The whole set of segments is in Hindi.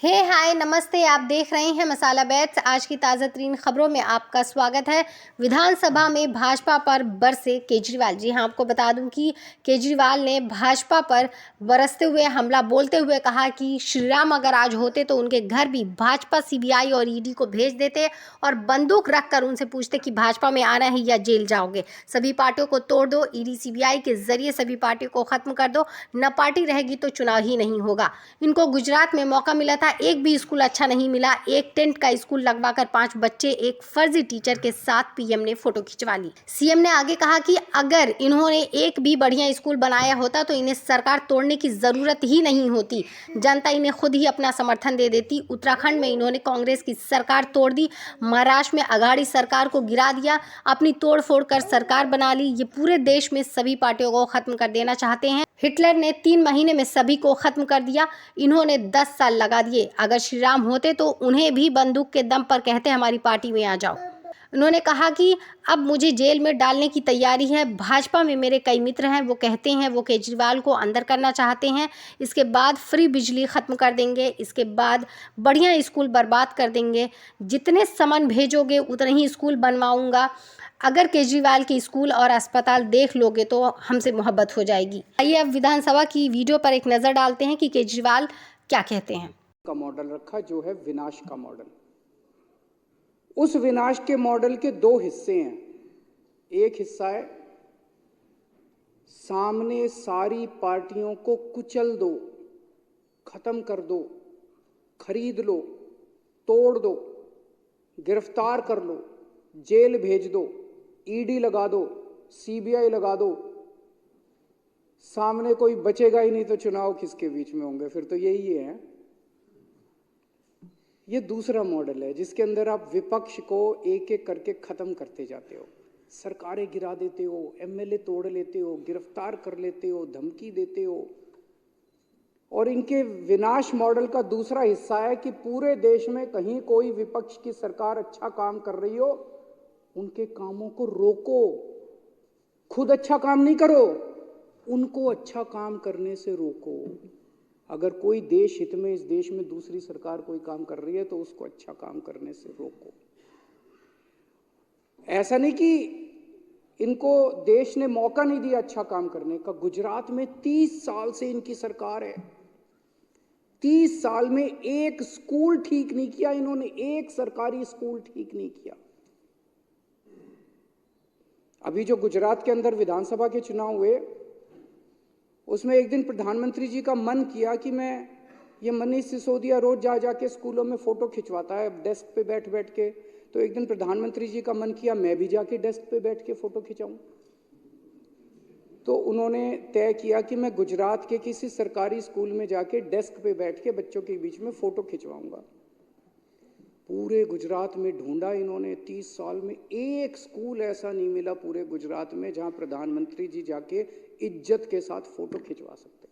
हाय नमस्ते। आप देख रहे हैं मसाला बैट्स। आज की ताज़ा तरीन खबरों में आपका स्वागत है। विधानसभा में भाजपा पर बरसे केजरीवाल। जी हां, आपको बता दूं कि केजरीवाल ने भाजपा पर बरसते हुए हमला बोलते हुए कहा कि श्री राम अगर आज होते तो उनके घर भी भाजपा सीबीआई और ईडी को भेज देते और बंदूक रखकर उनसे पूछते कि भाजपा में आना है या जेल जाओगे। सभी पार्टियों को तोड़ दो, ईडी सीबीआई के जरिए सभी पार्टियों को खत्म कर दो, न पार्टी रहेगी तो चुनाव ही नहीं होगा। इनको गुजरात में मौका मिला था, एक भी स्कूल अच्छा नहीं मिला। एक टेंट का स्कूल लगवाकर 5 बच्चे एक फर्जी टीचर के साथ पीएम ने फोटो खिंचवा ली। सीएम ने आगे कहा कि अगर इन्होंने एक भी बढ़िया स्कूल बनाया होता तो इन्हें सरकार तोड़ने की जरूरत ही नहीं होती, जनता इन्हें खुद ही अपना समर्थन दे देती। उत्तराखंड में इन्होंने कांग्रेस की सरकार तोड़ दी, महाराष्ट्र में अघाड़ी सरकार को गिरा दिया, अपनी तोड़ फोड़ कर सरकार बना ली। ये पूरे देश में सभी पार्टियों को खत्म कर देना चाहते हैं। हिटलर ने 3 महीने में सभी को खत्म कर दिया, इन्होंने 10 साल लगा दिए। अगर श्री राम होते तो उन्हें भी बंदूक के दम पर कहते हमारी पार्टी में आ जाओ। उन्होंने कहा कि अब मुझे जेल में डालने की तैयारी है। भाजपा में मेरे कई मित्र हैं, वो कहते हैं वो केजरीवाल को अंदर करना चाहते हैं। इसके बाद फ्री बिजली खत्म कर देंगे, इसके बाद बढ़िया स्कूल बर्बाद कर देंगे। जितने सामान भेजोगे उतने ही स्कूल बनवाऊंगा। अगर केजरीवाल के स्कूल और अस्पताल देख लोगे तो हमसे मोहब्बत हो जाएगी। आइए अब विधानसभा की वीडियो पर एक नज़र डालते हैं कि केजरीवाल क्या कहते हैं। का मॉडल रखा जो है विनाश का मॉडल। उस विनाश के मॉडल के 2 हिस्से हैं। एक हिस्सा है सामने सारी पार्टियों को कुचल दो, खत्म कर दो, खरीद लो, तोड़ दो, गिरफ्तार कर लो, जेल भेज दो, ईडी लगा दो, सीबीआई लगा दो, सामने कोई बचेगा ही नहीं तो चुनाव किसके बीच में होंगे, फिर तो यही है। ये दूसरा मॉडल है जिसके अंदर आप विपक्ष को एक एक करके खत्म करते जाते हो, सरकारें गिरा देते हो, एमएलए तोड़ लेते हो, गिरफ्तार कर लेते हो, धमकी देते हो। और इनके विनाश मॉडल का दूसरा हिस्सा है कि पूरे देश में कहीं कोई विपक्ष की सरकार अच्छा काम कर रही हो, उनके कामों को रोको, खुद अच्छा काम नहीं करो, उनको अच्छा काम करने से रोको। अगर कोई देश हित में इस देश में दूसरी सरकार कोई काम कर रही है तो उसको अच्छा काम करने से रोको। ऐसा नहीं कि इनको देश ने मौका नहीं दिया अच्छा काम करने का। गुजरात में 30 साल से इनकी सरकार है, 30 साल में एक स्कूल ठीक नहीं किया इन्होंने, एक सरकारी स्कूल ठीक नहीं किया। अभी जो गुजरात के अंदर विधानसभा के चुनाव हुए उसमें एक दिन प्रधानमंत्री जी का मन किया कि ये मनीष सिसोदिया रोज जा जाके स्कूलों में फोटो खिंचवाता है डेस्क पे बैठ बैठ के, तो एक दिन प्रधानमंत्री जी का मन किया मैं भी जाके डेस्क पे बैठ के फोटो खिंचाऊं। तो उन्होंने तय किया कि मैं गुजरात के किसी सरकारी स्कूल में जाके डेस्क पे बैठ के बच्चों के बीच में फोटो खिंचवाऊंगा। पूरे गुजरात में ढूंढा इन्होंने, 30 साल में एक स्कूल ऐसा नहीं मिला पूरे गुजरात में जहां प्रधानमंत्री जी जाके इज्जत के साथ फोटो खिंचवा सकते।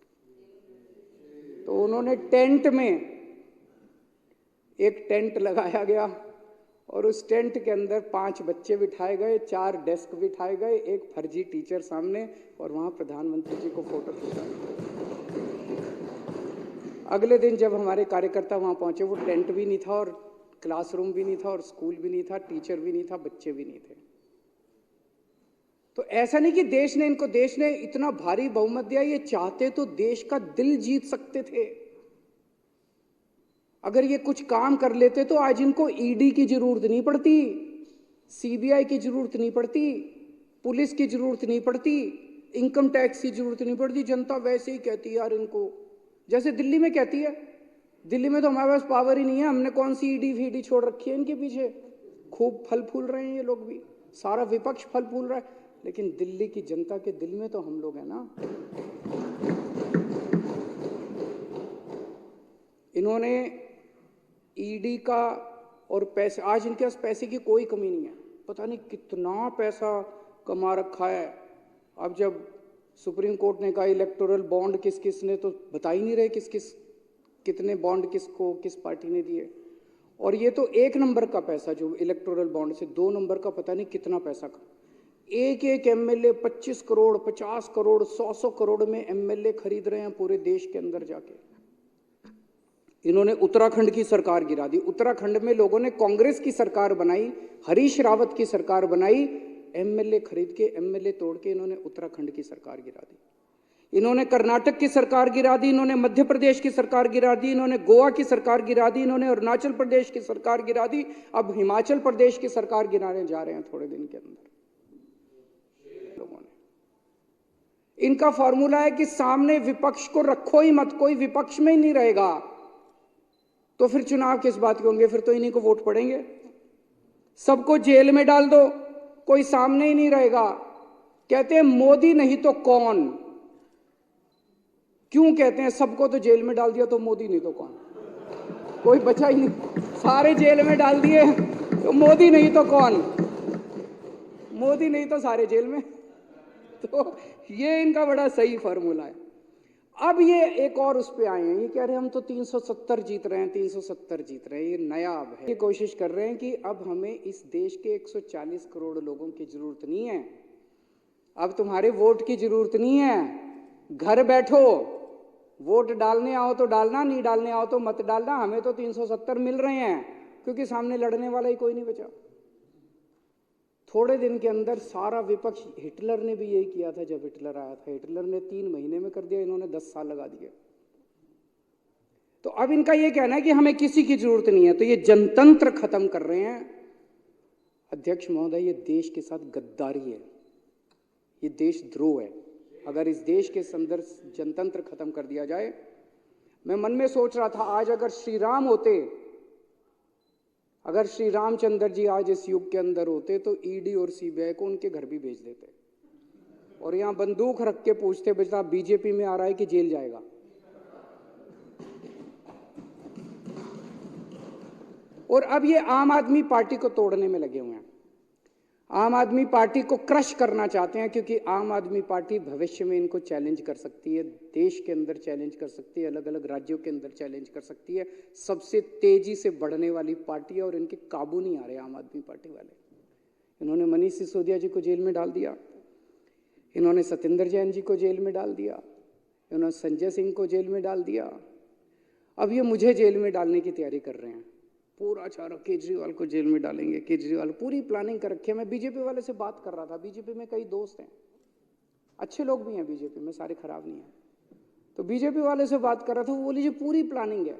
तो उन्होंने टेंट में एक टेंट लगाया गया और उस टेंट के अंदर 5 बच्चे बिठाए गए, 4 डेस्क बिठाए गए, एक फर्जी टीचर सामने, और वहां प्रधानमंत्री जी को फोटो खिंचाया। अगले दिन जब हमारे कार्यकर्ता वहां पहुंचे, वो टेंट भी नहीं था और क्लासरूम भी नहीं था और स्कूल भी नहीं था, टीचर भी नहीं था, बच्चे भी नहीं थे। तो ऐसा नहीं कि देश ने इतना भारी बहुमत दिया, ये चाहते तो देश का दिल जीत सकते थे। अगर ये कुछ काम कर लेते तो आज इनको ईडी की जरूरत नहीं पड़ती, सीबीआई की जरूरत नहीं पड़ती, पुलिस की जरूरत नहीं पड़ती, इनकम टैक्स की जरूरत नहीं पड़ती। जनता वैसे ही कहती है यार इनको, जैसे दिल्ली में कहती है। दिल्ली में तो हमारे पास पावर ही नहीं है, हमने कौन सी ईडी फीडी छोड़ रखी है इनके पीछे। खूब फल फूल रहे हैं ये लोग भी, सारा विपक्ष फल फूल रहा है, लेकिन दिल्ली की जनता के दिल में तो हम लोग हैं ना। इन्होंने ईडी का और पैसे, आज इनके पास पैसे की कोई कमी नहीं है, पता नहीं कितना पैसा कमा रखा है। अब जब सुप्रीम कोर्ट ने कहा इलेक्टोरल बॉन्ड किस किस ने, तो बता ही नहीं रहे कितने बॉन्ड किसको किस पार्टी ने दिए। और ये तो 1 नंबर का पैसा जो इलेक्टोरल बॉन्ड से 2 नंबर का पता नहीं कितना पैसा का। एक एमएलए 25 करोड़ 50 करोड़ 100 करोड़ में एमएलए खरीद रहे हैं पूरे देश के अंदर जाके। इन्होंने उत्तराखंड की सरकार गिरा दी। उत्तराखंड में लोगों ने कांग्रेस की सरकार बनाई, हरीश रावत की सरकार बनाई, एमएलए खरीद के, एमएलए तोड़ के इन्होंने उत्तराखंड की सरकार गिरा दी। इन्होंने कर्नाटक की सरकार गिरा दी, इन्होंने मध्य प्रदेश की सरकार गिरा दी, इन्होंने गोवा की सरकार गिरा दी, इन्होंने अरुणाचल प्रदेश की सरकार गिरा दी, अब हिमाचल प्रदेश की सरकार गिराने जा रहे हैं थोड़े दिन के अंदर लोगों ने। इनका फॉर्मूला है कि सामने विपक्ष को रखो ही मत, कोई विपक्ष में ही नहीं रहेगा तो फिर चुनाव किस बात के होंगे, फिर तो इन्हीं को वोट पड़ेंगे। सबको जेल में डाल दो, कोई सामने ही नहीं रहेगा। कहते हैं मोदी नहीं तो कौन। क्यों कहते हैं सबको तो जेल में डाल दिया तो मोदी नहीं तो कौन, कोई बचा ही नहीं, सारे जेल में डाल दिए तो मोदी नहीं तो कौन, मोदी नहीं तो सारे जेल में। तो ये इनका बड़ा सही फॉर्मूला है। अब ये एक और उस पे आए हैं, ये कह रहे हैं हम तो 370 जीत रहे हैं, 370 जीत रहे हैं, ये नया अब है। ये कोशिश कर रहे हैं कि अब हमें इस देश के 140 करोड़ लोगों की जरूरत नहीं है, अब तुम्हारे वोट की जरूरत नहीं है, घर बैठो, वोट डालने आओ तो डालना, नहीं डालने आओ तो मत डालना, हमें तो 370 मिल रहे हैं, क्योंकि सामने लड़ने वाला ही कोई नहीं बचा। थोड़े दिन के अंदर सारा विपक्ष, हिटलर ने भी यही किया था जब हिटलर आया था, हिटलर ने 3 महीने में कर दिया, इन्होंने 10 साल लगा दिए। तो अब इनका यह कहना है कि हमें किसी की जरूरत नहीं है, तो ये जनतंत्र खत्म कर रहे हैं। अध्यक्ष महोदय, ये देश के साथ गद्दारी है, ये देशद्रोह है। अगर इस देश के अंदर जनतंत्र खत्म कर दिया जाए, मैं मन में सोच रहा था आज अगर श्री राम होते, अगर श्री रामचंद्र जी आज इस युग के अंदर होते तो ईडी और सीबीआई को उनके घर भी भेज देते और यहां बंदूक रख के पूछते बेटा बीजेपी में आ रहा है कि जेल जाएगा। और अब ये आम आदमी पार्टी को तोड़ने में लगे हुए हैं, आम आदमी पार्टी को क्रश करना चाहते हैं, क्योंकि आम आदमी पार्टी भविष्य में इनको चैलेंज कर सकती है, देश के अंदर चैलेंज कर सकती है, अलग अलग राज्यों के अंदर चैलेंज कर सकती है। सबसे तेजी से बढ़ने वाली पार्टी है और इनके काबू नहीं आ रहे आम आदमी पार्टी वाले। इन्होंने मनीष सिसोदिया जी को जेल में डाल दिया, इन्होंने सत्येंद्र जैन जी को जेल में डाल दिया, इन्होंने संजय सिंह को जेल में डाल दिया, अब ये मुझे जेल में डालने की तैयारी कर रहे हैं। पूरा चारा केजरीवाल को जेल में डालेंगे, केजरीवाल पूरी प्लानिंग कर रखी है। मैं बीजेपी वाले से बात कर रहा था, बीजेपी में कई दोस्त हैं, अच्छे लोग भी हैं बीजेपी में, सारे खराब नहीं हैं। तो बीजेपी वाले से बात कर रहा था, वो बोली जी पूरी प्लानिंग है,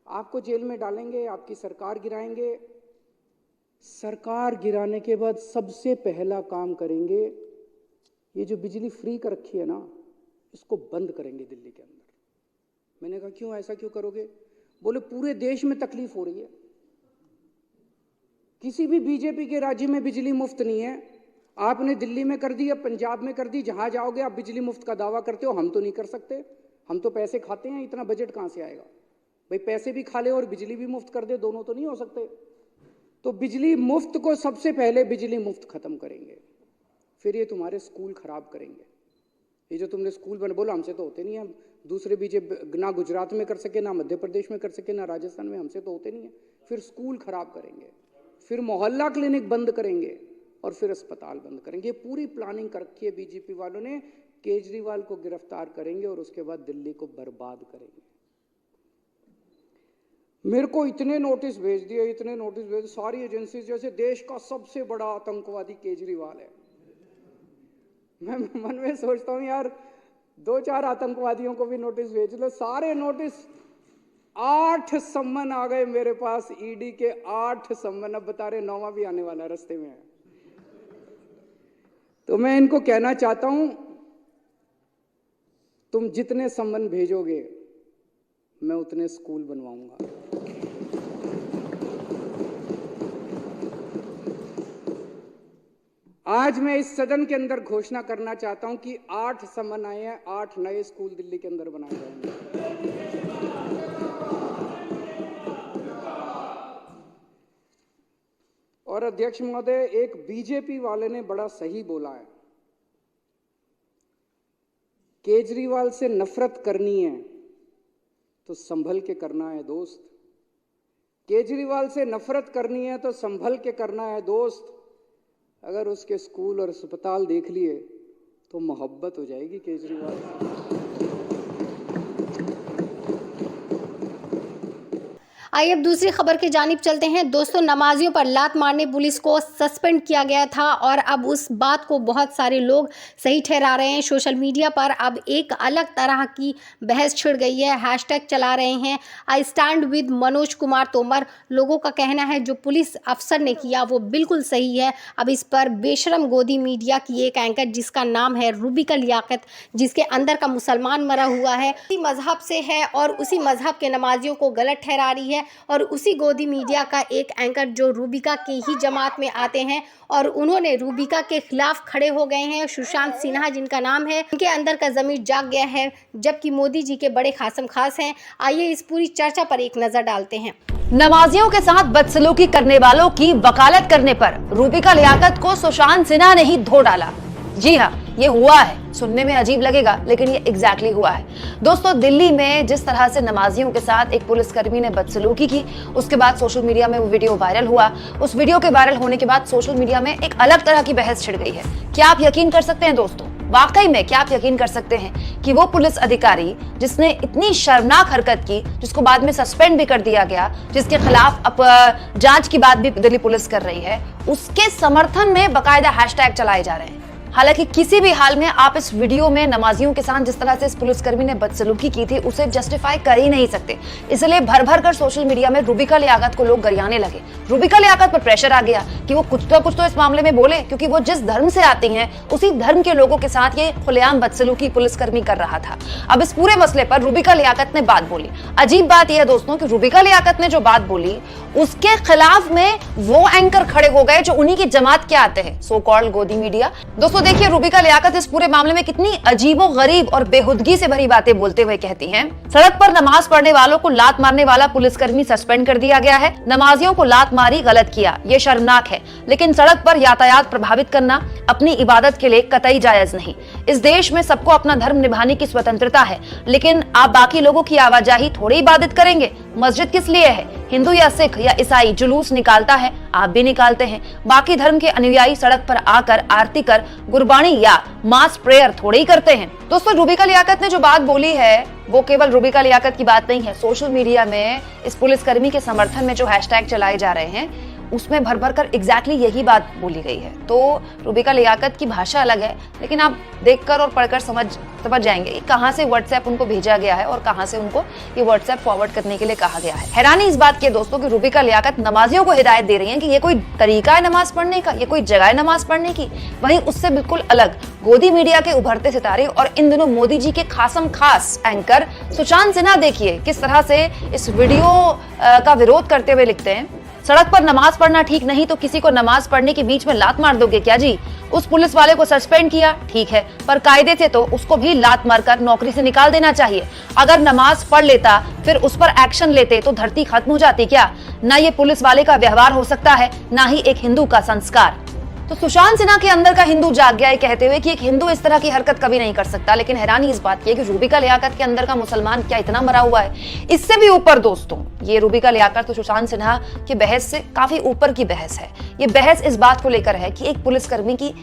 आपको जेल में डालेंगे, आपकी सरकार गिराएंगे, सरकार गिराने के बाद सबसे पहला काम करेंगे ये जो बिजली फ्री कर रखी है ना, इसको बंद करेंगे दिल्ली के अंदर। मैंने कहा क्यों, ऐसा क्यों करोगे? बोले पूरे देश में तकलीफ हो रही है, किसी भी बीजेपी के राज्य में बिजली मुफ्त नहीं है। आपने दिल्ली में कर दी, अब पंजाब में कर दी, जहां जाओगे आप बिजली मुफ्त का दावा करते हो, हम तो नहीं कर सकते, हम तो पैसे खाते हैं, इतना बजट कहां से आएगा भाई? पैसे भी खा ले और बिजली भी मुफ्त कर दे, दोनों तो नहीं हो सकते। तो बिजली मुफ्त को सबसे पहले बिजली मुफ्त खत्म करेंगे, फिर ये तुम्हारे स्कूल खराब करेंगे। ये जो तुमने स्कूल बने, बोला हमसे तो होते नहीं है, दूसरे बीजेपी ना गुजरात में कर सके, ना मध्य प्रदेश में कर सके, ना राजस्थान में, हमसे तो होते नहीं है। फिर स्कूल खराब करेंगे, फिर मोहल्ला क्लिनिक बंद करेंगे और फिर अस्पताल बंद करेंगे। ये पूरी प्लानिंग कर रखी है बीजेपी वालों ने। केजरीवाल को गिरफ्तार करेंगे और उसके बाद दिल्ली को बर्बाद करेंगे। मेरे को इतने नोटिस भेज दिए, इतने नोटिस भेज, सारी एजेंसी, जैसे देश का सबसे बड़ा आतंकवादी केजरीवाल है। मैं मन में सोचता हूं यार 2-4 आतंकवादियों को भी नोटिस भेज लो, सारे नोटिस 8 सम्मन आ गए मेरे पास, ईडी के 8 सम्मन। अब बता रहे 9वां भी आने वाला रास्ते में है। तो मैं इनको कहना चाहता हूं, तुम जितने सम्मन भेजोगे मैं उतने स्कूल बनवाऊंगा। आज मैं इस सदन के अंदर घोषणा करना चाहता हूं कि 8 सम्मन आए हैं, 8 नए स्कूल दिल्ली के अंदर बनाए जाएंगे। और अध्यक्ष महोदय, एक बीजेपी वाले ने बड़ा सही बोला है, केजरीवाल से नफरत करनी है तो संभल के करना है दोस्त। केजरीवाल से नफरत करनी है तो संभल के करना है दोस्त। अगर उसके स्कूल और अस्पताल देख लिए तो मोहब्बत हो जाएगी केजरीवाल से। आइए अब दूसरी खबर की जानिब चलते हैं। दोस्तों, नमाजियों पर लात मारने पुलिस को सस्पेंड किया गया था और अब उस बात को बहुत सारे लोग सही ठहरा रहे हैं। सोशल मीडिया पर अब एक अलग तरह की बहस छिड़ गई है। हैशटैग चला रहे हैं I stand with Manoj Kumar Tomar. लोगों का कहना है जो पुलिस अफसर ने किया वो बिल्कुल सही है। अब इस पर बेशरम गोदी मीडिया की एक एंकर जिसका नाम है रूबिका लियाकत, जिसके अंदर का मुसलमान मरा हुआ है, उसी मजहब से है और उसी मजहब के नमाजियों को गलत ठहरा रही है। और उसी गोदी मीडिया का एक एंकर जो रूबिका की ही जमात में आते हैं और उन्होंने रूबिका के खिलाफ खड़े हो गए हैं। सुशांत सिन्हा जिनका नाम है, उनके अंदर का ज़मीर जाग गया है, जबकि मोदी जी के बड़े खासम खास हैं। आइए इस पूरी चर्चा पर एक नज़र डालते हैं। नमाजियों के साथ बदसलूकी करने वालों की वकालत करने पर रूबिका लियाकत को सुशांत सिन्हा ने ही धो डाला। जी हाँ, ये हुआ है। सुनने में अजीब लगेगा लेकिन ये एग्जैक्टली हुआ है। दोस्तों, दिल्ली में जिस तरह से नमाजियों के साथ एक पुलिसकर्मी ने बदसलूकी की, उसके बाद सोशल मीडिया में वो वीडियो वायरल हुआ। उस वीडियो के वायरल होने के बाद सोशल मीडिया में एक अलग तरह की बहस छिड़ गई है। क्या आप यकीन कर सकते हैं दोस्तों, वाकई में क्या आप यकीन कर सकते हैं कि वो पुलिस अधिकारी जिसने इतनी शर्मनाक हरकत की, जिसको बाद में सस्पेंड भी कर दिया गया, जिसके खिलाफ अब जांच की बात भी दिल्ली पुलिस कर रही है, उसके समर्थन में बाकायदा हैशटैग चलाए जा रहे हैं। हालांकि किसी भी हाल में आप इस वीडियो में नमाजियों के साथ जिस तरह से इस पुलिसकर्मी ने बदसलूकी की थी उसे जस्टिफाई कर ही नहीं सकते। इसलिए भर भर कर सोशल मीडिया में रूबिका लियाकत को लोग गरियाने लगे। रूबिका लियाकत पर प्रेशर आ गया कि वो कुछ तो इस मामले में बोले, क्योंकि वो जिस धर्म से आती हैं उसी धर्म के लोगों के साथ ये खुलेआम बदसलूकी पुलिसकर्मी कर रहा था। अब इस पूरे मसले पर रूबिका लियाकत ने बात बोली। अजीब बात यह है दोस्तों कि रूबिका लियाकत ने जो बात बोली उसके खिलाफ में वो एंकर खड़े हो गए जो उन्हीं की जमात के आते हैं, सो कॉल्ड गोदी मीडिया। दोस्तों देखिए, रूबिका लियाकत इस पूरे मामले में कितनी अजीबोगरीब और बेहुदगी से भरी बातें बोलते हुए कहती हैं। सड़क पर नमाज पढ़ने वालों को लात मारने वाला पुलिसकर्मी सस्पेंड कर दिया गया है। नमाजियों को लात मारी, गलत किया, ये शर्मनाक है, लेकिन सड़क पर यातायात प्रभावित करना अपनी इबादत के लिए कतई जायज नहीं। इस देश में सबको अपना धर्म निभाने की स्वतंत्रता है, लेकिन आप बाकी लोगों की आवाजाही थोड़ी इबादत करेंगे। मस्जिद किस लिए है? हिंदू या सिख या ईसाई जुलूस निकालता है, आप भी निकालते हैं। बाकी धर्म के अनुयायी सड़क पर आकर आरती कर गुरबानी या मास प्रेयर थोड़े ही करते हैं। दोस्तों, रूबिका लियाकत ने जो बात बोली है वो केवल रूबिका लियाकत की बात नहीं है। सोशल मीडिया में इस पुलिसकर्मी के समर्थन में जो हैशटैग चलाए जा रहे हैं उसमें भर भर कर एग्जैक्टली यही बात बोली गई है। तो रूबिका लियाकत की भाषा अलग है, लेकिन आप देखकर और पढ़कर समझ जाएंगे कहां से व्हाट्सएप उनको भेजा गया है और कहां से उनको ये व्हाट्सएप फॉरवर्ड करने के लिए कहा गया है। हैरानी इस बात की है दोस्तों कि रूबिका लियाकत नमाजियों को हिदायत दे रही हैं कि ये कोई तरीका है नमाज पढ़ने का, ये कोई जगह है नमाज पढ़ने की। वहीं उससे बिल्कुल अलग गोदी मीडिया के उभरते सितारे और इन दिनों मोदी जी के खासम खास एंकर सुशांत सिन्हा देखिए किस तरह से इस वीडियो का विरोध करते हुए लिखते हैं, सड़क पर नमाज पढ़ना ठीक नहीं तो किसी को नमाज पढ़ने के बीच में लात मार दोगे क्या जी? उस पुलिस वाले को सस्पेंड किया, ठीक है, पर कायदे से तो उसको भी लात मारकर नौकरी से निकाल देना चाहिए। अगर नमाज पढ़ लेता फिर उस पर एक्शन लेते तो धरती खत्म हो जाती क्या? ना ये पुलिस वाले का व्यवहार हो सकता है, ना ही एक हिंदू का संस्कार। तो सुशांत सिन्हा के अंदर का हिंदू जाग गया है कहते हुए कि एक हिंदू इस तरह की हरकत कभी नहीं कर सकता। लेकिन हैरानी इस बात की है कि रूबिका लियाकत के अंदर का मुसलमान क्या इतना मरा हुआ है? इससे भी ऊपर दोस्तों, ये रूबिका लियाकत तो सुशांत सिन्हा की बहस से काफी ऊपर की बहस है। ये बहस इस बात को लेकर है कि एक पुलिसकर्मी की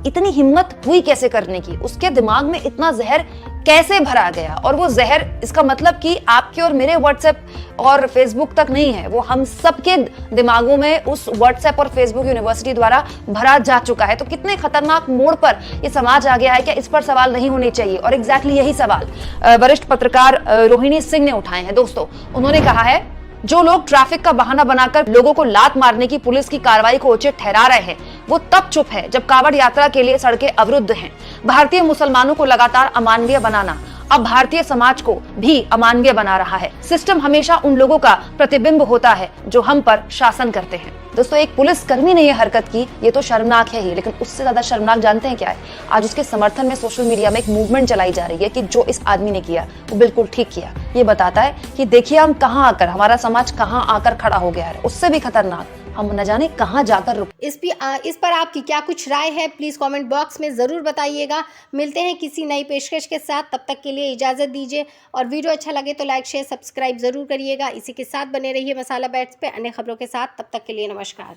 इतनी हिम्मत हुई कैसे करने की, उसके दिमाग में इतना जहर कैसे भरा गया। और वो जहर, इसका मतलब कि आपके और मेरे व्हाट्सएप और फेसबुक तक नहीं है, वो हम सबके दिमागों में उस व्हाट्सएप और फेसबुक यूनिवर्सिटी द्वारा भरा जा चुका है। तो कितने खतरनाक मोड़ पर ये समाज आ गया है, क्या इस पर सवाल नहीं होने चाहिए? और एग्जैक्टली यही सवाल वरिष्ठ पत्रकार रोहिणी सिंह ने उठाए हैं दोस्तों। उन्होंने कहा है जो लोग ट्रैफिक का बहाना बनाकर लोगों को लात मारने की पुलिस की कार्रवाई को उचित ठहरा रहे हैं वो तब चुप है जब कांवड़ यात्रा के लिए सड़कें अवरुद्ध हैं। भारतीय मुसलमानों को लगातार अमानवीय बनाना अब भारतीय समाज को भी अमानवीय बना रहा है। सिस्टम हमेशा उन लोगों का प्रतिबिंब होता है जो हम पर शासन करते हैं। दोस्तों, एक पुलिसकर्मी ने यह हरकत की, ये तो शर्मनाक है ही, लेकिन उससे ज्यादा शर्मनाक जानते हैं क्या है? आज उसके समर्थन में सोशल मीडिया में एक मूवमेंट चलाई जा रही है कि जो इस आदमी ने किया वो बिल्कुल ठीक किया। ये बताता है कि देखिए हम कहाँ आकर, हमारा समाज कहाँ आकर खड़ा हो गया है। उससे भी खतरनाक हम न जाने कहाँ जाकर रुके। इस पर आपकी क्या कुछ राय है, प्लीज कमेंट बॉक्स में जरूर बताइएगा। मिलते हैं किसी नई पेशकश के साथ, तब तक के लिए इजाजत दीजिए। और वीडियो अच्छा लगे तो लाइक शेयर सब्सक्राइब जरूर करिएगा। इसी के साथ बने रहिए मसाला बैट्स पे अन्य खबरों के साथ। तब तक के लिए नमस्कार।